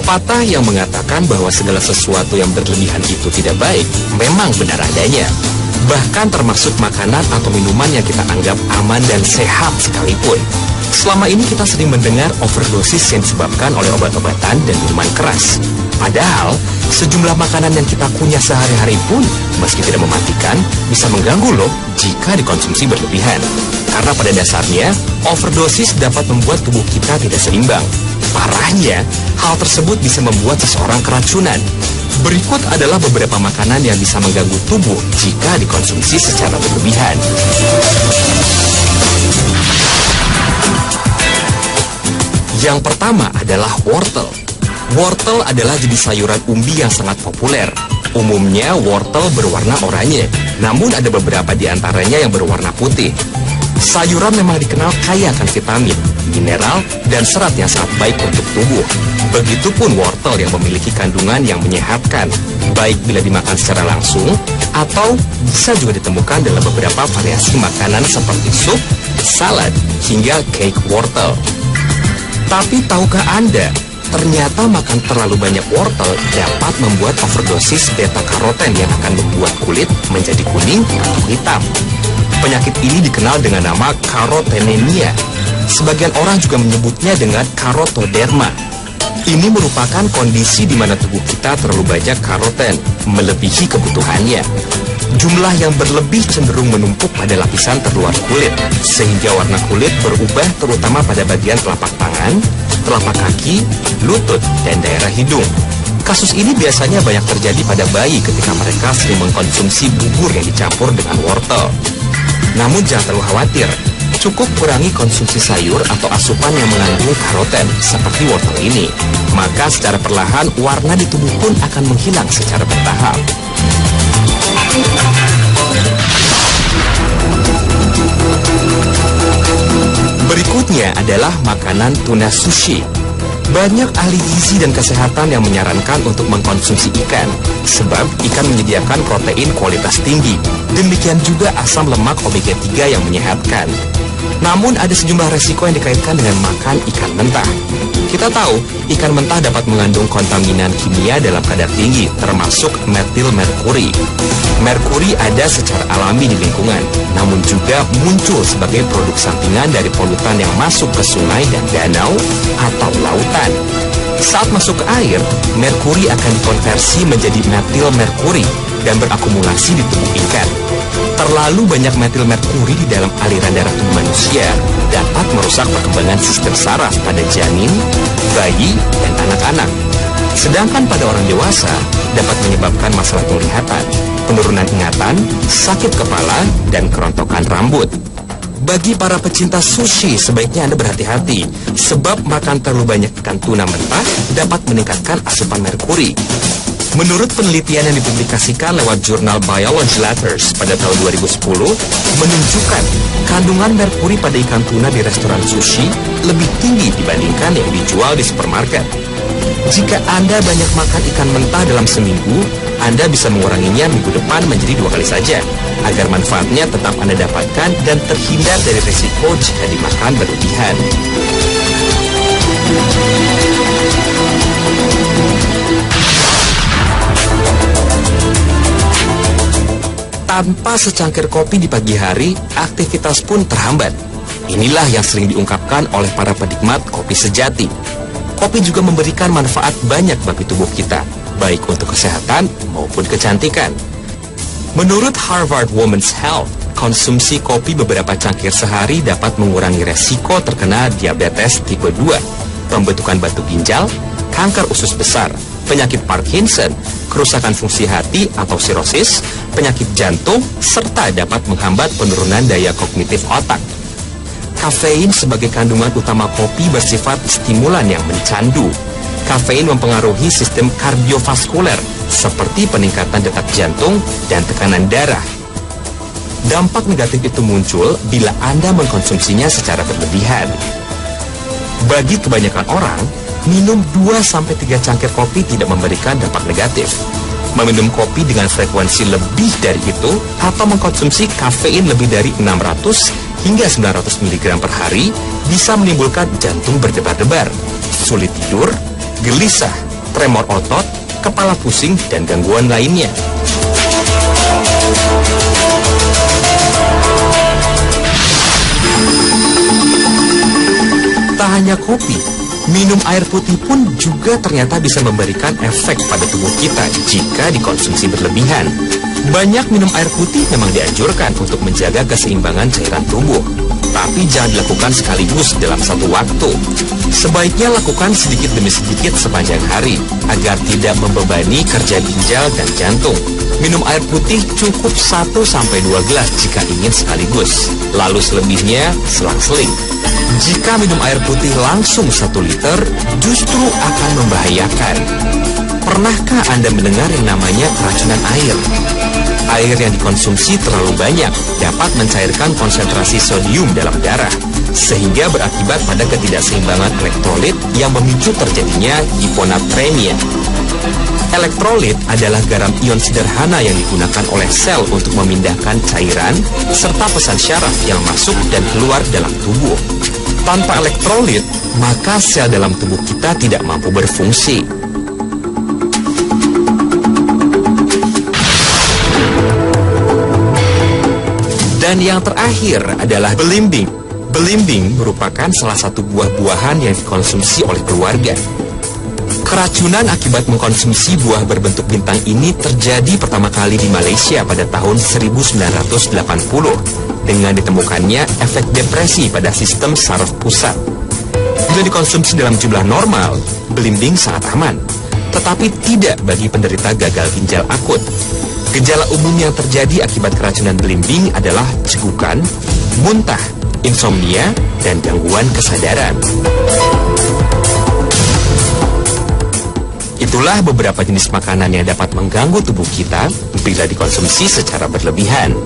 Pepatah yang mengatakan bahwa segala sesuatu yang berlebihan itu tidak baik memang benar adanya. Bahkan termasuk makanan atau minuman yang kita anggap aman dan sehat sekalipun. Selama ini kita sering mendengar overdosis yang disebabkan oleh obat-obatan dan minuman keras. Padahal, sejumlah makanan yang kita kunyah sehari-hari pun, meski tidak mematikan, bisa mengganggu loh jika dikonsumsi berlebihan. Karena pada dasarnya, overdosis dapat membuat tubuh kita tidak seimbang. Parahnya, hal tersebut bisa membuat seseorang keracunan. Berikut adalah beberapa makanan yang bisa mengganggu tubuh jika dikonsumsi secara berlebihan. Yang pertama adalah wortel. Wortel adalah jenis sayuran umbi yang sangat populer. Umumnya wortel berwarna oranye, namun ada beberapa di antaranya yang berwarna putih. Sayuran memang dikenal kaya akan vitamin, mineral, dan serat yang sangat baik untuk tubuh. Begitupun wortel yang memiliki kandungan yang menyehatkan, baik bila dimakan secara langsung, atau bisa juga ditemukan dalam beberapa variasi makanan seperti sup, salad, hingga cake wortel. Tapi tahukah Anda, ternyata makan terlalu banyak wortel dapat membuat overdosis beta-karoten yang akan membuat kulit menjadi kuning atau hitam. Penyakit ini dikenal dengan nama karotenemia. Sebagian orang juga menyebutnya dengan karotoderma. Ini merupakan kondisi di mana tubuh kita terlalu banyak karoten, melebihi kebutuhannya. Jumlah yang berlebih cenderung menumpuk pada lapisan terluar kulit, sehingga warna kulit berubah terutama pada bagian telapak tangan, telapak kaki, lutut, dan daerah hidung. Kasus ini biasanya banyak terjadi pada bayi ketika mereka sering mengkonsumsi bubur yang dicampur dengan wortel. Namun jangan terlalu khawatir, cukup kurangi konsumsi sayur atau asupan yang mengandung karoten seperti wortel ini. Maka secara perlahan warna di tubuh pun akan menghilang secara bertahap. Berikutnya adalah makanan tuna sushi. Banyak ahli gizi dan kesehatan yang menyarankan untuk mengkonsumsi ikan, sebab ikan menyediakan protein kualitas tinggi. Demikian juga asam lemak omega 3 yang menyehatkan. Namun ada sejumlah resiko yang dikaitkan dengan makan ikan mentah. Kita tahu, ikan mentah dapat mengandung kontaminan kimia dalam kadar tinggi, termasuk metil merkuri. Merkuri ada secara alami di lingkungan, namun juga muncul sebagai produk sampingan dari polutan yang masuk ke sungai dan danau atau lautan. Saat masuk ke air, merkuri akan dikonversi menjadi metil merkuri dan berakumulasi di tubuh ikan. Terlalu banyak metil merkuri di dalam aliran darah tubuh manusia dapat merusak perkembangan sistem saraf pada janin, bayi, dan anak-anak. Sedangkan pada orang dewasa dapat menyebabkan masalah penglihatan, penurunan ingatan, sakit kepala, dan kerontokan rambut. Bagi para pecinta sushi, sebaiknya Anda berhati-hati, sebab makan terlalu banyak ikan tuna mentah dapat meningkatkan asupan merkuri. Menurut penelitian yang dipublikasikan lewat jurnal Biology Letters pada tahun 2010, menunjukkan kandungan merkuri pada ikan tuna di restoran sushi lebih tinggi dibandingkan yang dijual di supermarket. Jika Anda banyak makan ikan mentah dalam seminggu, Anda bisa menguranginya minggu depan menjadi 2 kali saja, agar manfaatnya tetap Anda dapatkan dan terhindar dari risiko jika dimakan berlebihan. Tanpa secangkir kopi di pagi hari, aktivitas pun terhambat. Inilah yang sering diungkapkan oleh para penikmat kopi sejati. Kopi juga memberikan manfaat banyak bagi tubuh kita, baik untuk kesehatan maupun kecantikan. Menurut Harvard Women's Health, konsumsi kopi beberapa cangkir sehari dapat mengurangi resiko terkena diabetes tipe 2, pembentukan batu ginjal, kanker usus besar, penyakit Parkinson, kerusakan fungsi hati atau sirosis, penyakit jantung, serta dapat menghambat penurunan daya kognitif otak. Kafein sebagai kandungan utama kopi bersifat stimulan yang mencandu. Kafein mempengaruhi sistem kardiovaskuler, seperti peningkatan detak jantung dan tekanan darah. Dampak negatif itu muncul bila Anda mengkonsumsinya secara berlebihan. Bagi kebanyakan orang, minum 2-3 cangkir kopi tidak memberikan dampak negatif. Meminum kopi dengan frekuensi lebih dari itu atau mengkonsumsi kafein lebih dari 600 hingga 900 mg per hari bisa menimbulkan jantung berdebar-debar, sulit tidur, gelisah, tremor otot, kepala pusing, dan gangguan lainnya. Tak hanya kopi, minum air putih pun juga ternyata bisa memberikan efek pada tubuh kita jika dikonsumsi berlebihan. Banyak minum air putih memang dianjurkan untuk menjaga keseimbangan cairan tubuh, tapi jangan dilakukan sekaligus dalam satu waktu. Sebaiknya lakukan sedikit demi sedikit sepanjang hari, agar tidak membebani kerja ginjal dan jantung. Minum air putih cukup 1-2 gelas jika ingin sekaligus, lalu selebihnya selang-seling. Jika minum air putih langsung 1 liter, justru akan membahayakan. Pernahkah Anda mendengar yang namanya keracunan air? Air yang dikonsumsi terlalu banyak dapat mencairkan konsentrasi sodium dalam darah, sehingga berakibat pada ketidakseimbangan elektrolit yang memicu terjadinya hiponatremia. Elektrolit adalah garam ion sederhana yang digunakan oleh sel untuk memindahkan cairan serta pesan syaraf yang masuk dan keluar dalam tubuh. Tanpa elektrolit, maka sel dalam tubuh kita tidak mampu berfungsi. Dan yang terakhir adalah belimbing. Belimbing merupakan salah satu buah-buahan yang dikonsumsi oleh keluarga. Keracunan akibat mengkonsumsi buah berbentuk bintang ini terjadi pertama kali di Malaysia pada tahun 1980 dengan ditemukannya efek depresi pada sistem saraf pusat. Bila dikonsumsi dalam jumlah normal, belimbing sangat aman, tetapi tidak bagi penderita gagal ginjal akut. Gejala umum yang terjadi akibat keracunan belimbing adalah cegukan, muntah, insomnia, dan gangguan kesadaran. Itulah beberapa jenis makanan yang dapat mengganggu tubuh kita bila dikonsumsi secara berlebihan.